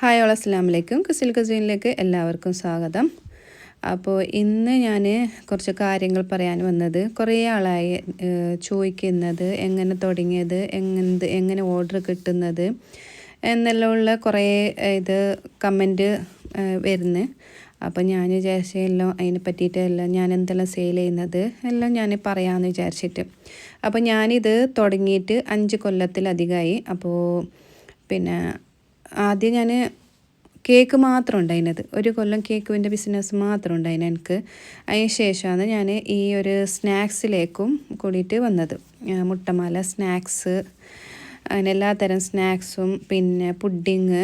Hi all അസ്സലാമു അലൈക്കും. കുസിൽ കുസീനിലേക്ക് എല്ലാവർക്കും സ്വാഗതം. അപ്പോൾ ഇന്ന് ഞാൻ കുറച്ച് കാര്യങ്ങൾ പറയാൻ വന്നത്. കുറേ ആളായി ചോദിക്കുന്നത് എങ്ങനെ തുടങ്ങിയത്, എങ്ങനെ ഓർഡർ കിട്ടുന്നത് എന്നെല്ലാമുള്ള കുറേ കമൻറ്റ് വരുന്നു. അപ്പോൾ ഞാൻ വിചാരിച്ചെല്ലാം അതിനെ പറ്റിയിട്ടെല്ലാം ഞാൻ എന്തെല്ലാം സെയിൽ ചെയ്യുന്നത് എല്ലാം ഞാൻ പറയാമെന്ന് വിചാരിച്ചിട്ട്. അപ്പോൾ ഞാനിത് തുടങ്ങിയിട്ട് 5 കൊല്ലത്തിലധികമായി. അപ്പോൾ പിന്നെ ആദ്യം ഞാൻ കേക്ക് മാത്രം ഉണ്ടായിരുന്നത്, ഒരു കൊല്ലം കേക്കിൻ്റെ ബിസിനസ് മാത്രം ഉണ്ടായിരുന്നു എനിക്ക്. അതിന് ശേഷമാണ് ഞാൻ ഈ ഒരു സ്നാക്സിലേക്കും കൂടിയിട്ട് വന്നത്. മുട്ടമാല സ്നാക്സ്, അങ്ങനെ എല്ലാത്തരം സ്നാക്സും, പിന്നെ പുഡിങ്,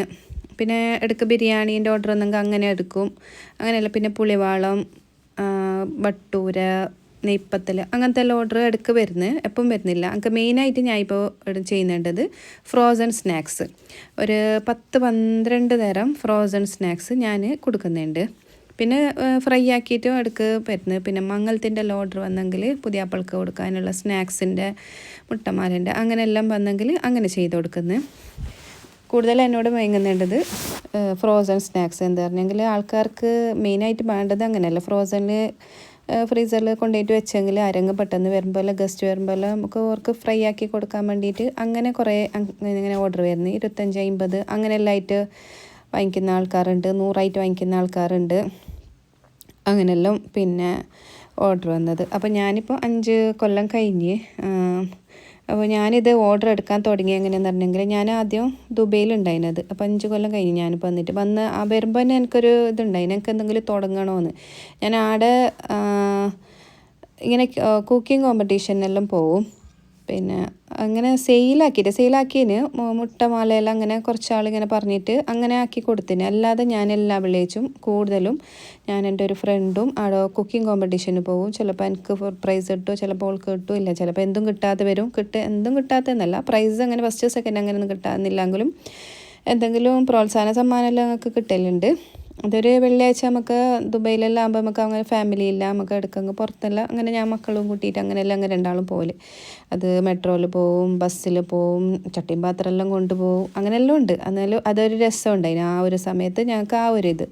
പിന്നെ എടുക്കുക ബിരിയാണീൻ്റെ ഓർഡർ ഒന്നെങ്കിൽ അങ്ങനെ എടുക്കും. അങ്ങനെയല്ല, പിന്നെ പുളിവാളം, ബട്ടൂര, നെയ്പ്പത്തൽ, അങ്ങനത്തെ എല്ലാം ഓർഡർ എടുക്കുക വരുന്നത്, എപ്പം വരുന്നില്ല. എനിക്ക് മെയിനായിട്ട് ഞാൻ ഇപ്പോൾ ചെയ്യുന്നുണ്ടത് ഫ്രോസൺ സ്നാക്സ്. ഒരു 10-12 തരം ഫ്രോസൺ സ്നാക്സ് ഞാൻ കൊടുക്കുന്നുണ്ട്. പിന്നെ ഫ്രൈ ആക്കിയിട്ടും എടുക്കുക വരുന്നത്. പിന്നെ മംഗലത്തിൻ്റെ എല്ലാം ഓർഡർ വന്നെങ്കിൽ പുതിയാപ്പൾക്ക് കൊടുക്കാനുള്ള സ്നാക്സിൻ്റെ, മുട്ടമാലിൻ്റെ അങ്ങനെയെല്ലാം വന്നെങ്കിൽ അങ്ങനെ ചെയ്ത് കൊടുക്കുന്നത്. കൂടുതൽ എന്നോട് വാങ്ങുന്നുണ്ടത് ഫ്രോസൺ സ്നാക്സ്. എന്താ പറഞ്ഞെങ്കിൽ ആൾക്കാർക്ക് മെയിനായിട്ട് വേണ്ടത് അങ്ങനെയല്ല. ഫ്രോസണിൽ ഫ്രീസറിൽ കൊണ്ടുപോയിട്ട് വെച്ചെങ്കിൽ ആരെങ്കിലും പെട്ടെന്ന് വരുമ്പോൾ, ഗസ്റ്റ് വരുമ്പോൾ നമുക്ക് അവർക്ക് ഫ്രൈ ആക്കി കൊടുക്കാൻ വേണ്ടിയിട്ട് അങ്ങനെ കുറേ ഇങ്ങനെ ഓർഡർ വരുന്നത്. 25-50 അങ്ങനെയെല്ലാം ആയിട്ട് വാങ്ങിക്കുന്ന ആൾക്കാരുണ്ട്, 100 വാങ്ങിക്കുന്ന ആൾക്കാരുണ്ട്. അങ്ങനെയെല്ലാം പിന്നെ ഓർഡർ വന്നത്. അപ്പോൾ ഞാനിപ്പോൾ 5 കൊല്ലം കഴിഞ്ഞ്. അപ്പോൾ ഞാനിത് ഓർഡർ എടുക്കാൻ തുടങ്ങി എങ്ങനെയാണെന്ന് പറഞ്ഞെങ്കിൽ, ഞാൻ ആദ്യം ദുബൈയിലുണ്ടായിരുന്നത്. അപ്പോൾ 5 കൊല്ലം കഴിഞ്ഞ് ഞാനിപ്പോൾ വന്ന് വരുമ്പോൾ തന്നെ എനിക്കൊരു ഇതുണ്ടായി, എനിക്ക് എന്തെങ്കിലും തുടങ്ങണമെന്ന്. ഞാൻ ആടെ ഇങ്ങനെ കുക്കിംഗ് കോമ്പറ്റീഷനെല്ലാം പോവും. പിന്നെ അങ്ങനെ സെയിലാക്കിയതിന് മുട്ടമാലയെല്ലാം അങ്ങനെ കുറച്ചാളിങ്ങനെ പറഞ്ഞിട്ട് അങ്ങനെ ആക്കി കൊടുത്തിന്. അല്ലാതെ ഞാൻ എല്ലാ വെള്ളിയാഴ്ചയും കൂടുതലും ഞാൻ എൻ്റെ ഒരു ഫ്രണ്ടും അവിടെ കുക്കിംഗ് കോമ്പറ്റീഷന് പോവും. ചിലപ്പോൾ എനിക്ക് പ്രൈസ് കിട്ടും, ചിലപ്പോൾ ഓൾക്ക് കിട്ടും, ചിലപ്പോൾ എന്തും കിട്ടാതെ വരും. എന്തും കിട്ടാത്തതെന്നല്ല, പ്രൈസ് അങ്ങനെ ഫസ്റ്റ് സെക്കൻഡ് അങ്ങനെയൊന്നും കിട്ടാന്നില്ലെങ്കിലും എന്തെങ്കിലും പ്രോത്സാഹന സമ്മാനമെല്ലാം ഞങ്ങൾക്ക് കിട്ടലുണ്ട്. അതൊരു വെള്ളിയാഴ്ച നമുക്ക് ദുബൈയിലെല്ലാം ആകുമ്പോൾ നമുക്ക് അങ്ങനെ ഫാമിലി ഇല്ല, നമുക്ക് എടുക്കെങ്കിൽ പുറത്തെല്ലാം അങ്ങനെ ഞാൻ മക്കളും കൂട്ടിയിട്ട് അങ്ങനെയെല്ലാം അങ്ങനെ രണ്ടാളും പോകല്. അത് മെട്രോയിൽ പോവും, ബസ്സിൽ പോവും, ചട്ടിയും പാത്രമെല്ലാം കൊണ്ടുപോകും, അങ്ങനെയെല്ലാം ഉണ്ട്. എന്നാലും അതൊരു രസം ഉണ്ടായിന് ആ ഒരു സമയത്ത് ഞങ്ങൾക്ക്. ആ ഒരു ഇത്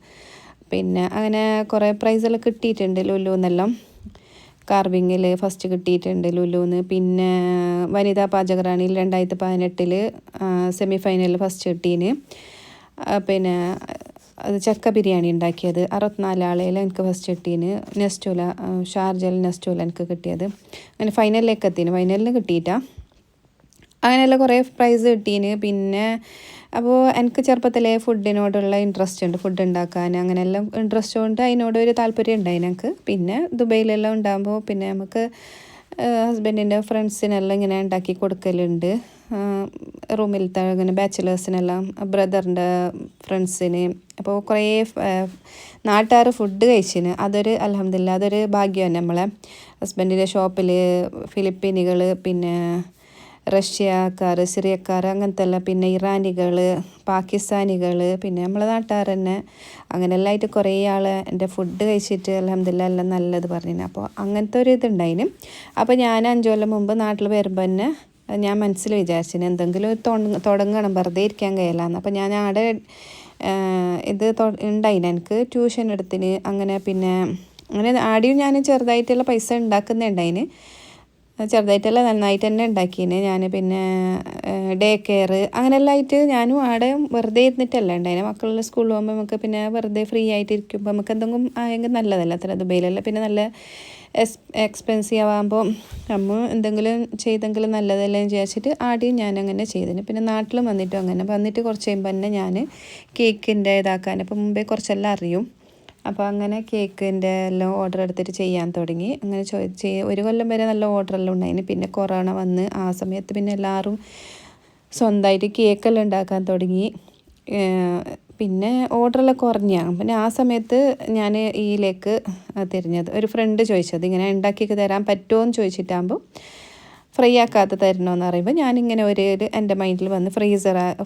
പിന്നെ അങ്ങനെ കുറേ പ്രൈസെല്ലാം കിട്ടിയിട്ടുണ്ട്. ലുലുന്നെല്ലാം കാർവിങ്ങിൽ ഫസ്റ്റ് കിട്ടിയിട്ടുണ്ട് ലുലുന്ന്. പിന്നെ വനിതാ പാചകറാണിയിൽ 2018 സെമി ഫൈനലിൽ ഫസ്റ്റ് കിട്ടീന്. പിന്നെ അത് ചക്ക ബിരിയാണി ഉണ്ടാക്കിയത് 64 ആളയിൽ എനിക്ക് ഫസ്റ്റ് കിട്ടീന്. നെസ്റ്റോല, ഷാർജൽ നെസ്റ്റോല എനിക്ക് കിട്ടിയത്. അങ്ങനെ ഫൈനലിലേക്ക് എത്തിന്, ഫൈനലിന് കിട്ടിയിട്ടാ. അങ്ങനെയെല്ലാം കുറേ പ്രൈസ് കിട്ടീന്. പിന്നെ അപ്പോൾ എനിക്ക് ചെറുപ്പത്തിലെ ഫുഡിനോടുള്ള ഇൻട്രസ്റ്റ് ഉണ്ട്, ഫുഡ് ഉണ്ടാക്കാൻ അങ്ങനെയെല്ലാം ഇൻട്രസ്റ്റ് കൊണ്ട് അതിനോടൊരു താല്പര്യം ഉണ്ടായി എനിക്ക്. പിന്നെ ദുബൈയിലെല്ലാം ഉണ്ടാകുമ്പോൾ പിന്നെ നമുക്ക് ഹസ്ബൻഡിൻ്റെ ഫ്രണ്ട്സിനെല്ലാം ഇങ്ങനെ ഉണ്ടാക്കി കൊടുക്കലുണ്ട്. റൂമിലത്തെ ഇങ്ങനെ ബാച്ചിലേഴ്സിനെല്ലാം, ബ്രദറിൻ്റെ ഫ്രണ്ട്സിന്. അപ്പോൾ കുറേ നാട്ടുകാർ ഫുഡ് കഴിച്ചിന്. അതൊരു അൽഹംദുലില്ലാ അതൊരു ഭാഗ്യമാണ്. നമ്മളെ ഹസ്ബൻഡിൻ്റെ ഷോപ്പിൽ ഫിലിപ്പീനികൾ, പിന്നെ റഷ്യക്കാർ, സിറിയക്കാർ അങ്ങനത്തെ എല്ലാം, പിന്നെ ഇറാനികൾ, പാകിസ്ഥാനികൾ, പിന്നെ നമ്മളെ നാട്ടുകാർ തന്നെ, അങ്ങനെയെല്ലാം ആയിട്ട് കുറേ ആൾ എൻ്റെ ഫുഡ് കഴിച്ചിട്ട് അൽഹംദുലില്ലാ എല്ലാം നല്ലത് പറഞ്ഞു. അപ്പോൾ അങ്ങനത്തെ ഒരു ഇതുണ്ടായിന്. അപ്പോൾ ഞാൻ 5 കൊല്ലം മുമ്പ് നാട്ടിൽ വരുമ്പോൾ തന്നെ ഞാൻ മനസ്സിൽ വിചാരിച്ചിന് എന്തെങ്കിലും തുടങ്ങണം, വെറുതെ ഇരിക്കാൻ കഴിയില്ലാന്ന്. അപ്പോൾ ഞാൻ അവിടെ ഇത് ഉണ്ടായിന്, എനിക്ക് ട്യൂഷൻ എടുത്തിന്. അങ്ങനെ പിന്നെ അങ്ങനെ ആദ്യം ഞാൻ ചെറുതായിട്ടുള്ള പൈസ ഉണ്ടാക്കുന്നുണ്ടായിന്, ചെറുതായിട്ടല്ല നന്നായിട്ട് തന്നെ ഉണ്ടാക്കിന് ഞാൻ. പിന്നെ ഡേ കെയർ അങ്ങനെയെല്ലാം ആയിട്ട് ഞാനും ആടെ വെറുതെ ഇരുന്നിട്ടല്ല ഉണ്ടായിന്. മക്കളെല്ലാം സ്കൂളിൽ പോകുമ്പോൾ നമുക്ക് പിന്നെ വെറുതെ ഫ്രീ ആയിട്ട് ഇരിക്കുമ്പോൾ നമുക്ക് എന്തെങ്കിലും ആയെങ്കിൽ നല്ലതല്ല. അത്ര ദുബൈയിലല്ല പിന്നെ നല്ല എക്സ്പെൻസീവ് ആകുമ്പോൾ നമ്മൾ എന്തെങ്കിലും ചെയ്തെങ്കിലും നല്ലതല്ലേ എന്ന് വിചാരിച്ചിട്ട് ആദ്യം ഞാൻ അങ്ങനെ ചെയ്തിന്. പിന്നെ നാട്ടിൽ വന്നിട്ടും അങ്ങനെ വന്നിട്ട് കുറച്ച് കഴിയുമ്പോൾ തന്നെ ഞാൻ കേക്കിൻ്റെ ഇതാക്കാൻ, അപ്പോൾ മുമ്പേ കുറച്ചെല്ലാം അറിയും. അപ്പോൾ അങ്ങനെ കേക്കിൻ്റെ എല്ലാം ഓർഡർ എടുത്തിട്ട് ചെയ്യാൻ തുടങ്ങി. അങ്ങനെ ഒരു കൊല്ലം വരെ നല്ല ഓർഡറെല്ലാം ഉണ്ടായിന്. പിന്നെ കൊറോണ വന്ന് ആ സമയത്ത് പിന്നെ എല്ലാവരും സ്വന്തമായിട്ട് കേക്കെല്ലാം ഉണ്ടാക്കാൻ തുടങ്ങി. പിന്നെ ഓർഡറെല്ലാം കുറഞ്ഞാണ്. പിന്നെ ആ സമയത്ത് ഞാൻ ഇതിലേക്ക് തിരിഞ്ഞത്. ഒരു ഫ്രണ്ട് ചോദിച്ചത് ഇങ്ങനെ ഉണ്ടാക്കി തരാൻ പറ്റുമോ എന്ന് ചോദിച്ചിട്ടാകുമ്പോൾ ഫ്രൈ ആക്കാതെ തരണമെന്ന് പറയുമ്പോൾ ഞാനിങ്ങനെ എൻ്റെ മൈൻഡിൽ വന്ന്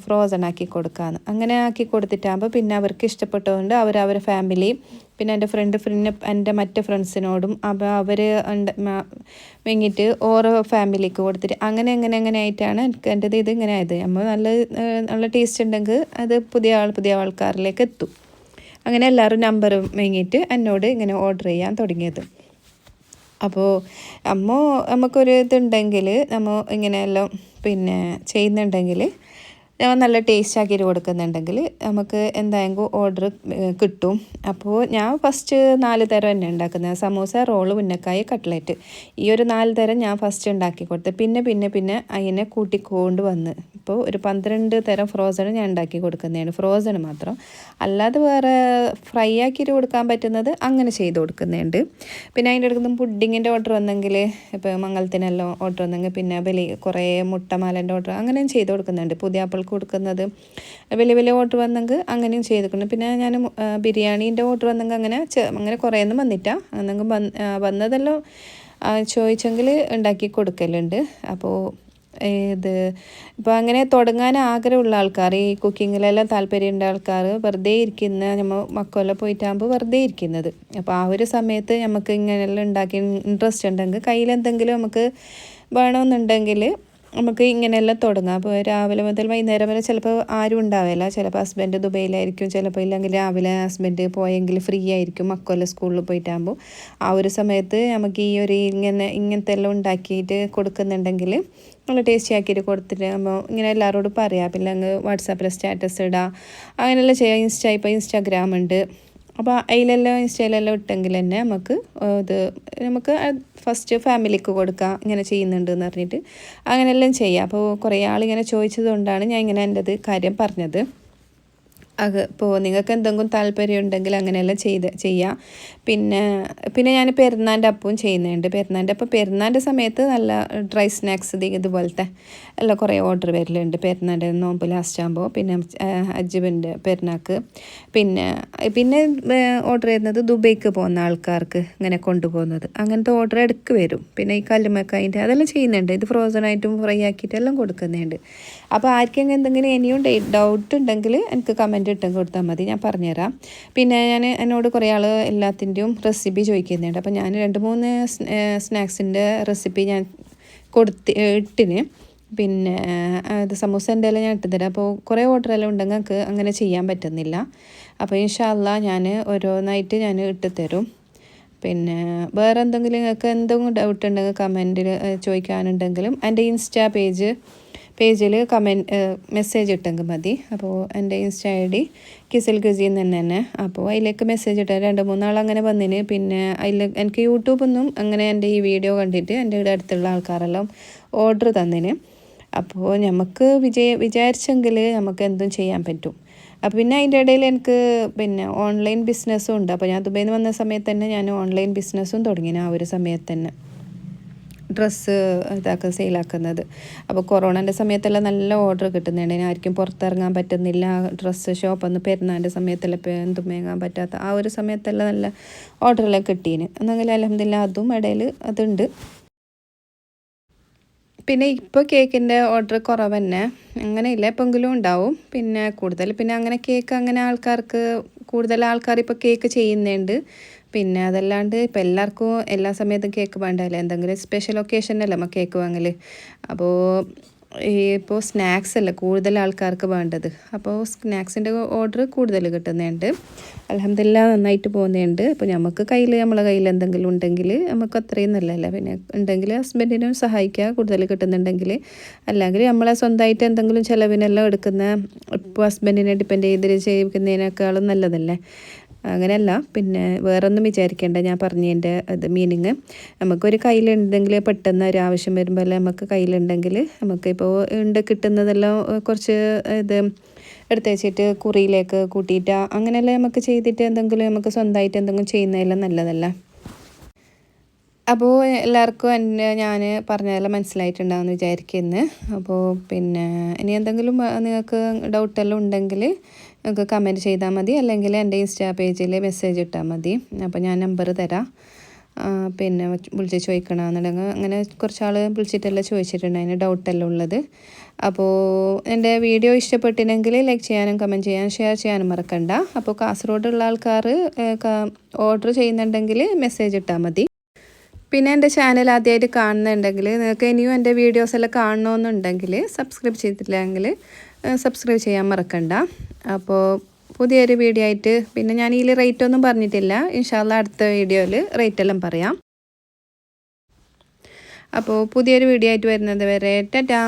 ഫ്രോസൺ ആക്കി കൊടുക്കാമെന്ന്. അങ്ങനെ ആക്കി കൊടുത്തിട്ടാകുമ്പോൾ പിന്നെ അവർക്ക് ഇഷ്ടപ്പെട്ടതുകൊണ്ട് അവരവരെ ഫാമിലി പിന്നെ എൻ്റെ പിന്നെ എൻ്റെ മറ്റ് ഫ്രണ്ട്സിനോടും അപ്പോൾ അവർ വാങ്ങിയിട്ട് ഓരോ ഫാമിലിക്ക് കൊടുത്തിട്ട് അങ്ങനെ ആയിട്ടാണ് എൻ്റെത് ഇത് ഇങ്ങനെ ആയത്. നമ്മൾ നല്ല ടേസ്റ്റ് ഉണ്ടെങ്കിൽ അത് പുതിയ ആൾക്കാരിലേക്ക് എത്തും. അങ്ങനെ എല്ലാവരും നമ്പർ വാങ്ങിയിട്ട് എന്നോട് ഇങ്ങനെ ഓർഡർ ചെയ്യാൻ തുടങ്ങിയത്. അപ്പോൾ നമുക്കൊരു ഇതുണ്ടെങ്കിൽ നമ്മൾ ഇങ്ങനെയെല്ലാം പിന്നെ ചെയ്യുന്നുണ്ടെങ്കിൽ നല്ല ടേസ്റ്റ് ആക്കിയിട്ട് കൊടുക്കുന്നുണ്ടെങ്കിൽ നമുക്ക് എന്തായെങ്കിലും ഓർഡർ കിട്ടും. അപ്പോൾ ഞാൻ ഫസ്റ്റ് 4 തരം തന്നെ ഉണ്ടാക്കുന്നത്: സമൂസ, റോള്, ഉന്നക്കായ, കട്ട്ലറ്റ്. ഈ ഒരു 4 തരം ഞാൻ ഫസ്റ്റ് ഉണ്ടാക്കി കൊടുത്ത് പിന്നെ അതിനെ കൂട്ടിക്കൊണ്ട് വന്ന് ഇപ്പോൾ ഒരു 12 തരം ഫ്രോസൺ ഞാൻ ഉണ്ടാക്കി കൊടുക്കുന്നതാണ്. ഫ്രോസൺ മാത്രം അല്ലാതെ വേറെ ഫ്രൈ ആക്കിയിട്ട് കൊടുക്കാൻ പറ്റുന്നത് അങ്ങനെ ചെയ്ത് കൊടുക്കുന്നുണ്ട്. പിന്നെ അതിൻ്റെ അടുത്ത് പുഡിങ്ങിൻ്റെ ഓർഡർ വന്നെങ്കിൽ ഇപ്പോൾ മംഗളത്തിനെല്ലാം ഓർഡർ വന്നെങ്കിൽ പിന്നെ കുറേ മുട്ടമാലൻ്റെ ഓർഡർ അങ്ങനെയും ചെയ്ത് കൊടുക്കുന്നുണ്ട്. പുതിയ ആപ്പിൾ കൊടുക്കുന്നത് വലിയ ഓർഡർ വന്നെങ്കിൽ അങ്ങനെയും ചെയ്തിട്ടുണ്ട്. പിന്നെ ഞാൻ ബിരിയാണീൻ്റെ ഓർഡർ വന്നെങ്കിൽ അങ്ങനെ കുറേയൊന്നും വന്നിട്ടാ എന്നെങ്കിൽ വന്നതെല്ലാം ചോദിച്ചെങ്കിൽ ഉണ്ടാക്കി കൊടുക്കലുണ്ട്. അപ്പോൾ ഇപ്പോൾ അങ്ങനെ തുടങ്ങാൻ ആഗ്രഹമുള്ള ആൾക്കാർ, ഈ കുക്കിങ്ങിലെല്ലാം താല്പര്യമുള്ള ആൾക്കാർ വെറുതെ ഇരിക്കുന്ന മക്കളെല്ലാം പോയിട്ടാകുമ്പോൾ വെറുതെ ഇരിക്കുന്നത്. അപ്പോൾ ആ ഒരു സമയത്ത് നമുക്ക് ഇങ്ങനെയെല്ലാം ഉണ്ടാക്കി ഇൻട്രസ്റ്റ് ഉണ്ടെങ്കിൽ കയ്യിലെന്തെങ്കിലും നമുക്ക് വേണമെന്നുണ്ടെങ്കിൽ നമുക്ക് ഇങ്ങനെയെല്ലാം തുടങ്ങാം. അപ്പോൾ രാവിലെ മുതൽ വൈകുന്നേരം വരെ ചിലപ്പോൾ ആരും ഉണ്ടാവില്ല. ചിലപ്പോൾ ഹസ്ബൻഡ് ദുബൈയിലായിരിക്കും, ചിലപ്പോൾ ഇല്ലെങ്കിൽ രാവിലെ ഹസ്ബൻഡ് പോയെങ്കിൽ ഫ്രീ ആയിരിക്കും മക്കളെല്ലാം സ്കൂളിൽ പോയിട്ടാകുമ്പോൾ. ആ ഒരു സമയത്ത് നമുക്ക് ഈ ഒരു ഇങ്ങനത്തെ എല്ലാം ഉണ്ടാക്കിയിട്ട് കൊടുക്കുന്നുണ്ടെങ്കിൽ നല്ല ടേസ്റ്റി ആക്കിയിട്ട് കൊടുത്തിട്ട് നമ്മൾ ഇങ്ങനെ എല്ലാവരോടും പറയാം. പിന്നെ അങ്ങ് വാട്സാപ്പിൽ സ്റ്റാറ്റസ് ഇടാം, അങ്ങനെയെല്ലാം ചെയ്യാം. ഇപ്പോൾ ഇൻസ്റ്റാഗ്രാം ഉണ്ട്. അപ്പോൾ ഇൻസ്റ്റയിലെല്ലാം ഇട്ടെങ്കിൽ തന്നെ നമുക്ക് ഫസ്റ്റ് ഫാമിലിക്ക് കൊടുക്കാം, ഇങ്ങനെ ചെയ്യുന്നുണ്ടെന്ന് പറഞ്ഞിട്ട് അങ്ങനെയെല്ലാം ചെയ്യാം. അപ്പോൾ കുറേ ആളിങ്ങനെ ചോദിച്ചത് കൊണ്ടാണ് ഞാൻ ഇങ്ങനെ എൻ്റെ കാര്യം പറഞ്ഞത്. ഇപ്പോൾ നിങ്ങൾക്ക് എന്തെങ്കിലും താല്പര്യം ഉണ്ടെങ്കിൽ അങ്ങനെയെല്ലാം ചെയ്യാം. പിന്നെ ഞാൻ പെരുന്നാൻ്റെ അപ്പവും ചെയ്യുന്നുണ്ട്. പെരുന്നാൻ്റെ സമയത്ത് നല്ല ഡ്രൈ സ്നാക്സ് ഇതുപോലത്തെ എല്ലാം കുറേ ഓർഡർ വരലുണ്ട്. പെരുന്നാൻ്റെ നോമ്പ് ലാസ്റ്റ് ആകുമ്പോൾ പിന്നെ ഹജ്ജിൻ്റെ പെരുന്നാൾക്ക് പിന്നെ ഓർഡർ ചെയ്യുന്നത് ദുബൈക്ക് പോകുന്ന ആൾക്കാർക്ക് ഇങ്ങനെ കൊണ്ടുപോകുന്നത്, അങ്ങനത്തെ ഓർഡർ ഇടയ്ക്ക് വരും. പിന്നെ ഈ കല്ലുമ്മക്കായിൻ്റെ അതെല്ലാം ചെയ്യുന്നുണ്ട്. ഇത് ഫ്രോസൺ ആയിട്ടും ഫ്രൈ ആക്കിയിട്ടെല്ലാം കൊടുക്കുന്നുണ്ട്. അപ്പോൾ ആർക്കെങ്കിലും എന്തെങ്കിലും ഇനിയും ഡൗട്ട് ഉണ്ടെങ്കിൽ എനിക്ക് കമൻറ്റ് ഇട്ടും കൊടുത്താൽ മതി, ഞാൻ പറഞ്ഞുതരാം. പിന്നെ എന്നോട് കുറേ ആൾ എല്ലാത്തിൻ്റെയും റെസിപ്പി ചോദിക്കുന്നുണ്ട്. അപ്പോൾ ഞാൻ 2-3 സ്നാക്സിൻ്റെ റെസിപ്പി ഞാൻ ഇട്ടിന്. പിന്നെ അത് സമൂസേൻ്റെ എല്ലാം ഞാൻ ഇട്ടുതരാം. അപ്പോൾ കുറേ ഓർഡറെല്ലാം ഉണ്ടെങ്കിൽ എനിക്ക് അങ്ങനെ ചെയ്യാൻ പറ്റുന്നില്ല. അപ്പോൾ ഇൻഷാ അല്ലാഹ് ഞാൻ ഓരോന്നായിട്ട് ഞാൻ ഇട്ടുതരും. പിന്നെ വേറെ എന്തെങ്കിലും നിങ്ങൾക്ക് എന്തെങ്കിലും ഡൗട്ട് ഉണ്ടെങ്കിൽ കമൻറ്റിൽ ചോദിക്കാനുണ്ടെങ്കിലും എൻ്റെ ഇൻസ്റ്റാ പേജിൽ മെസ്സേജ് ഇട്ടെങ്കിൽ മതി. അപ്പോൾ എൻ്റെ ഇൻസ്റ്റാ ID കിസിൽ ഗസീൻ തന്നെ. അപ്പോൾ അതിലേക്ക് മെസ്സേജ് ഇട്ടാൽ 2-3 ആൾ അങ്ങനെ വന്നിന്. പിന്നെ എനിക്ക് യൂട്യൂബൊന്നും അങ്ങനെ എൻ്റെ ഈ വീഡിയോ കണ്ടിട്ട് എൻ്റെ ഇവിടെ അടുത്തുള്ള ആൾക്കാരെല്ലാം ഓർഡർ തന്നിന്. അപ്പോൾ നമുക്ക് വിചാരിച്ചെങ്കിൽ നമുക്ക് എന്തും ചെയ്യാൻ പറ്റും. അപ്പോൾ പിന്നെ അതിൻ്റെ ഇടയിൽ എനിക്ക് പിന്നെ ഓൺലൈൻ ബിസിനസ്സും ഉണ്ട്. അപ്പോൾ ഞാൻ ദുബൈയിൽ നിന്ന് വന്ന സമയത്ത് തന്നെ ഞാൻ ഓൺലൈൻ ബിസിനസ്സും തുടങ്ങിന്. ആ ഒരു സമയത്ത് തന്നെ ഡ്രസ്സ് സെയിലാക്കുന്നത്. അപ്പോൾ കൊറോണൻ്റെ സമയത്തെല്ലാം നല്ല ഓർഡർ കിട്ടുന്നുണ്ട്. ആർക്കും പുറത്തിറങ്ങാൻ പറ്റുന്നില്ല, ഡ്രസ്സ് ഷോപ്പൊന്നും പെരുന്നാളിൻ്റെ സമയത്തെല്ലാം എന്തും വാങ്ങാൻ പറ്റാത്ത ആ ഒരു സമയത്തെല്ലാം നല്ല ഓർഡറെല്ലാം കിട്ടീന്. എന്നെങ്കിൽ അൽഹംദുലില്ലാ അതും ഇടയിൽ അതുണ്ട്. പിന്നെ ഇപ്പോൾ കേക്കിൻ്റെ ഓർഡർ കുറവ് തന്നെ, അങ്ങനെയില്ല, എപ്പോഴെങ്കിലും ഉണ്ടാവും. പിന്നെ കൂടുതൽ അങ്ങനെ കേക്ക് അങ്ങനെ കൂടുതൽ ആൾക്കാർ ഇപ്പോൾ കേക്ക് ചെയ്യുന്നുണ്ട്. പിന്നെ അതല്ലാണ്ട് ഇപ്പോൾ എല്ലാവർക്കും എല്ലാ സമയത്തും കേക്ക് വേണ്ടല്ലേ, എന്തെങ്കിലും സ്പെഷ്യൽ ഒക്കേഷനല്ലേ നമ്മൾ കേക്ക് വാങ്ങൽ. അപ്പോൾ ഇപ്പോൾ സ്നാക്സ് അല്ല കൂടുതൽ ആൾക്കാർക്ക് വേണ്ടത്. അപ്പോൾ സ്നാക്സിൻ്റെ ഓർഡർ കൂടുതൽ കിട്ടുന്നുണ്ട്. അൽഹംദുലില്ലാ നന്നായിട്ട് പോകുന്നുണ്ട്. അപ്പോൾ നമ്മളെ കയ്യിൽ എന്തെങ്കിലും ഉണ്ടെങ്കിൽ നമുക്ക് അത്രയും നല്ലതല്ല. പിന്നെ ഉണ്ടെങ്കിൽ ഹസ്ബൻഡിനും സഹായിക്കുക കൂടുതൽ കിട്ടുന്നുണ്ടെങ്കിൽ. അല്ലെങ്കിൽ നമ്മളെ സ്വന്തമായിട്ട് എന്തെങ്കിലും ചിലവിനെല്ലാം എടുക്കുന്ന, ഇപ്പോൾ ഹസ്ബൻഡിനെ ഡിപ്പെൻഡ് ചെയ്ത് ചെയ്യുന്നതിനേക്കാളും നല്ലതല്ലേ. അങ്ങനെയല്ല, പിന്നെ വേറൊന്നും വിചാരിക്കേണ്ട, ഞാൻ പറഞ്ഞതിൻ്റെ മീനിങ് നമുക്കൊരു കയ്യിലുണ്ടെങ്കിൽ പെട്ടെന്ന് ഒരു ആവശ്യം വരുമ്പോൾ നമുക്ക് കയ്യിലുണ്ടെങ്കിൽ നമുക്കിപ്പോൾ കിട്ടുന്നതെല്ലാം കുറച്ച് എടുത്ത് വെച്ചിട്ട് കുറിയിലേക്ക് കൂട്ടിയിട്ട് അങ്ങനെയെല്ലാം നമുക്ക് ചെയ്തിട്ട് എന്തെങ്കിലും നമുക്ക് സ്വന്തമായിട്ട് എന്തെങ്കിലും ചെയ്യുന്നതെല്ലാം നല്ലതല്ല. അപ്പോൾ എല്ലാവർക്കും ഞാൻ പറഞ്ഞതെല്ലാം മനസ്സിലായിട്ടുണ്ടാവുമെന്ന് വിചാരിക്കുന്നു. അപ്പോൾ പിന്നെ ഇനി എന്തെങ്കിലും നിങ്ങൾക്ക് ഡൗട്ടെല്ലാം ഉണ്ടെങ്കിൽ നിങ്ങൾക്ക് കമൻറ്റ് ചെയ്താൽ മതി, അല്ലെങ്കിൽ എൻ്റെ ഇൻസ്റ്റാ പേജിൽ മെസ്സേജ് ഇട്ടാൽ മതി. അപ്പോൾ ഞാൻ നമ്പർ തരാം. പിന്നെ വിളിച്ച് ചോദിക്കണമെന്നുണ്ടെങ്കിൽ അങ്ങനെ കുറച്ചാൾ വിളിച്ചിട്ടെല്ലാം ചോദിച്ചിട്ടുണ്ട്, അതിന് ഡൗട്ടെല്ലാം ഉള്ളത്. അപ്പോൾ എൻ്റെ വീഡിയോ ഇഷ്ടപ്പെട്ടിനെങ്കിൽ ലൈക്ക് ചെയ്യാനും കമൻറ്റ് ചെയ്യാനും ഷെയർ ചെയ്യാനും മറക്കണ്ട. അപ്പോൾ കാസർഗോഡുള്ള ആൾക്കാർ ഓർഡർ ചെയ്യുന്നുണ്ടെങ്കിൽ മെസ്സേജ് ഇട്ടാൽ മതി. പിന്നെ എൻ്റെ ചാനൽ ആദ്യമായിട്ട് കാണുന്നുണ്ടെങ്കിൽ നിങ്ങൾക്ക് ഇനിയും എൻ്റെ വീഡിയോസ് എല്ലാം കാണണമെന്നുണ്ടെങ്കിൽ സബ്സ്ക്രൈബ് ചെയ്തിട്ടില്ലെങ്കിൽ സബ്സ്ക്രൈബ് ചെയ്യാൻ മറക്കണ്ട. അപ്പോൾ പുതിയൊരു വീഡിയോ ആയിട്ട്, പിന്നെ ഞാൻ ഇതിൽ റേറ്റ് ഒന്നും പറഞ്ഞിട്ടില്ല, ഇൻഷാല്ലാ അടുത്ത വീഡിയോയിൽ റേറ്റ് എല്ലാം പറയാം. അപ്പോൾ പുതിയൊരു വീഡിയോ ആയിട്ട് വരുന്നത് വരെ ടാറ്റാ.